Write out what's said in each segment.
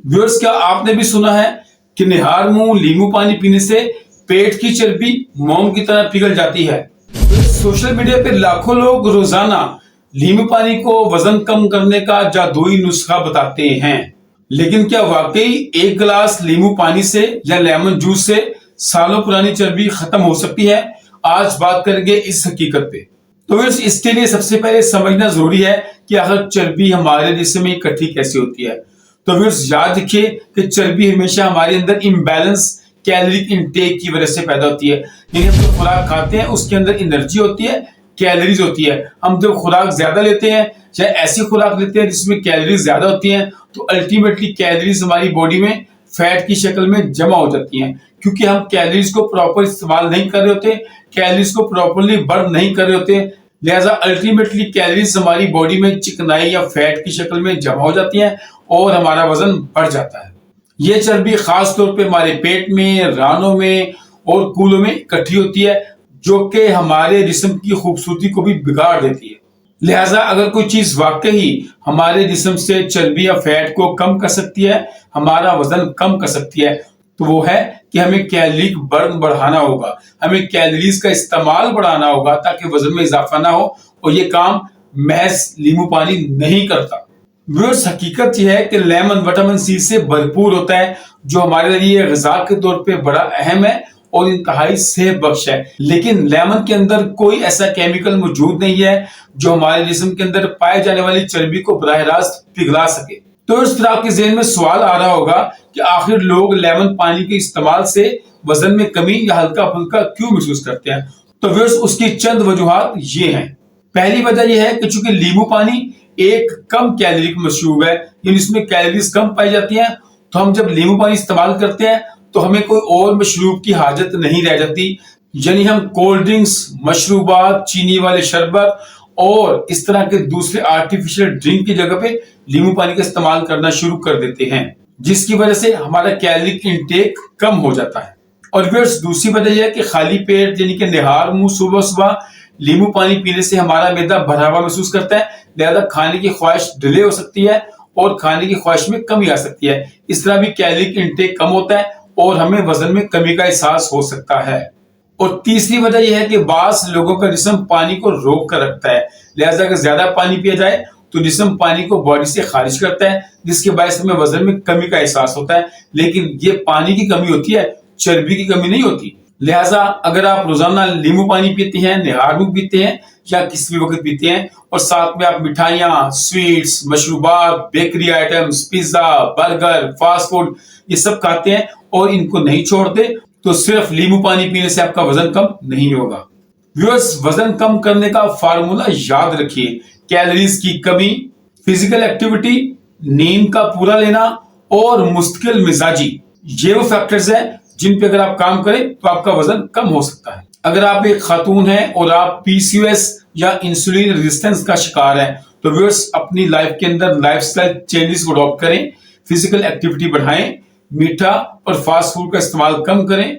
Viewers, क्या आपने भी सुना है कि निहार मुंह लींबू पानी पीने से पेट की चर्बी मोम की तरह पिघल जाती है। सोशल मीडिया पे लाखों लोग रोजाना लींबू पानी को वजन कम करने का जादुई नुस्खा बताते हैं, लेकिन क्या वाकई एक गिलास लींबू पानी से या लेमन जूस से सालों पुरानी चर्बी खत्म हो सकती है? आज बात करेंगे इस हकीकत पे। तो इसके लिए सबसे पहले समझना जरूरी है कि आखिर चर्बी हमारे जिस्म में इकट्ठी कैसे होती है। तो याद रखिए कि चर्बी हमेशा हमारे अंदर इम्बैलेंस कैलोरिक इनटेक की वजह से पैदा होती है। यानी हम जो खुराक खाते हैं उसके अंदर एनर्जी होती है, कैलोरीज होती है। हम जब खुराक ज्यादा लेते हैं या ऐसी खुराक लेते हैं जिसमें कैलोरीज ज्यादा होती हैं, तो अल्टीमेटली कैलोरीज हमारी बॉडी में फैट की शक्ल में जमा हो जाती हैं, क्योंकि हम कैलोरीज को प्रॉपर इस्तेमाल नहीं कर रहे होते, कैलोरीज को प्रॉपरली बर्न नहीं कर रहे होते। लिहाजा अल्टीमेटली कैलोरीज हमारी बॉडी में चिकनाई या फैट की शक्ल में जमा हो जाती हैं और हमारा वजन बढ़ जाता है। ये चर्बी खास तौर पे हमारे पेट में, रानों में और कूलों में इकट्ठी होती है, जो कि हमारे जिस्म की खूबसूरती को भी बिगाड़ देती है। लिहाजा अगर कोई चीज वाकई हमारे जिस्म से चर्बी या फैट को कम कर सकती है, हमारा वजन कम कर सकती है, तो वो है कि हमें कैलोरिक बर्न बढ़ाना होगा, हमें कैलोरीज का इस्तेमाल बढ़ाना होगा ताकि वजन में इजाफा ना हो। और ये काम महज लींबू पानी नहीं करता। व्यूअर्स, हकीकत यह है कि लेमन विटामिन सी से भरपूर होता है, जो हमारे लिए ग़िज़ा के तौर पे बड़ा अहम है और इंतहाई सेहत बख्श है। लेकिन लेमन के अंदर कोई ऐसा केमिकल मौजूद नहीं है जो हमारे जिस्म के अंदर पाए जाने वाली चर्बी को बराह रास्त पिघला सके। तो इस तरह आपके ज़हन में सवाल आ रहा होगा कि आखिर लोग लेमन पानी के इस्तेमाल से वजन में कमी या हल्का फुल्का क्यों महसूस करते हैं? तो व्यूअर्स, उसकी चंद वजूहात ये हैं। पहली वजह यह है कि चूंकि लींबू पानी एक कम कैलोरिक मशरूब है, यानी इसमें कैलोरीज कम पाई जाती हैं, तो हम जब लींबू पानी इस्तेमाल करते हैं तो हमें कोई और मशरूब की हाजत नहीं रह जाती। यानी हम कोल्ड ड्रिंक्स, मशरूबात, चीनी वाले शरबत और इस तरह के दूसरे आर्टिफिशियल ड्रिंक की जगह पे लींबू पानी का इस्तेमाल करना शुरू कर देते हैं, जिसकी वजह से हमारा कैलोरिक इंटेक कम हो जाता है। और फिर दूसरी वजह यह है कि खाली पेट यानी कि निहार मुंह सुबह सुबह लींबू पानी पीने से हमारा मैदा भरा हुआ महसूस करता है, लिहाजा खाने की ख्वाहिश डिले हो सकती है और खाने की ख्वाहिश में कमी आ सकती है। इस तरह भी कैलोरिक इंटेक कम होता है और हमें वजन में कमी का एहसास हो सकता है। और तीसरी वजह यह है कि बास लोगों का जिस्म पानी को रोक कर रखता है, लिहाजा अगर ज्यादा पानी पिया जाए तो जिस्म पानी को बॉडी से खारिज करता है, जिसके बायस हमें वजन में कमी का एहसास होता है। लेकिन ये पानी की कमी होती है, चर्बी की कमी नहीं होती। लिहाजा अगर आप रोजाना लींबू पानी पीते हैं, निहार मुंह पीते हैं या किसी भी वक्त पीते हैं और साथ में आप मिठाइयाँ, स्वीट्स, मशरूबात, bakery items, pizza, burger, fast food ये सब खाते हैं और इनको नहीं छोड़ते, तो सिर्फ लींबू पानी पीने से आपका वजन कम नहीं होगा। व्यूअर्स, वजन कम करने का फार्मूला याद रखिए। कैलोरीज की कमी, फिजिकल एक्टिविटी, नींद का पूरा लेना और मुस्तकिल मिजाजी, ये वो फैक्टर्स हैं जिन पे अगर आप काम करें तो आपका वजन कम हो सकता है। अगर आप एक खातून हैं और आप पीसीओएस या इंसुलिन रेजिस्टेंस का शिकार हैं, तो व्यूअर्स अपनी लाइफ के अंदर लाइफस्टाइल चेंजेस को अडॉप्ट करें, फिजिकल एक्टिविटी बढ़ाएं, मीठा और फास्ट फूड का इस्तेमाल कम करें,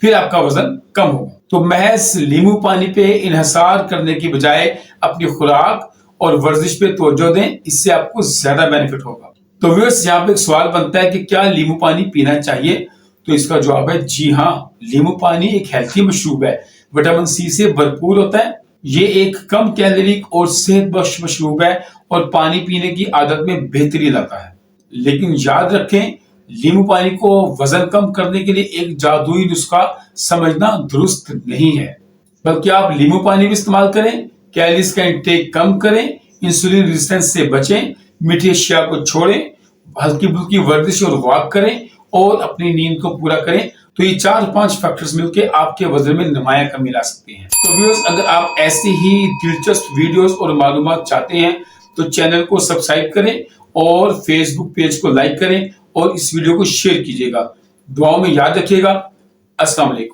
फिर आपका वजन कम होगा। तो महज लींबू पानी पे इन्हिसार करने की बजाय अपनी खुराक और वर्जिश पे तवज्जो दें, इससे आपको ज्यादा बेनिफिट होगा। तो व्यूअर्स, यहाँ पे एक सवाल बनता है कि क्या लींबू पानी पीना चाहिए? तो इसका जवाब है जी हाँ, लींबू पानी एक हेल्थी मशरूब है, विटामिन सी से भरपूर होता है। ये एक कम कैलोरिक और सेहत बख्श मशरूब है और पानी पीने की आदत में बेहतरी लाता है। लेकिन याद रखें, लींबू पानी को वजन कम करने के लिए एक जादुई नुस्खा समझना दुरुस्त नहीं है, बल्कि आप लींबू पानी भी इस्तेमाल करें, कैलोरीज का इंटेक कम करें, इंसुलिन रेजिस्टेंस से बचें, मीठी अशिया को छोड़ें, हल्की फुल्की वर्जिश और वॉक करें और अपनी नींद को पूरा करें। तो ये 4-5 फैक्टर्स मिलकर आपके वजन में नुमाया कमी ला सकते हैं। तो व्यूअर्स, अगर आप ऐसी ही दिलचस्प वीडियोस और मालूमात चाहते हैं तो चैनल को सब्सक्राइब करें और फेसबुक पेज को लाइक करें और इस वीडियो को शेयर कीजिएगा। दुआओं में याद रखिएगा। अस्सलाम वालेकुम।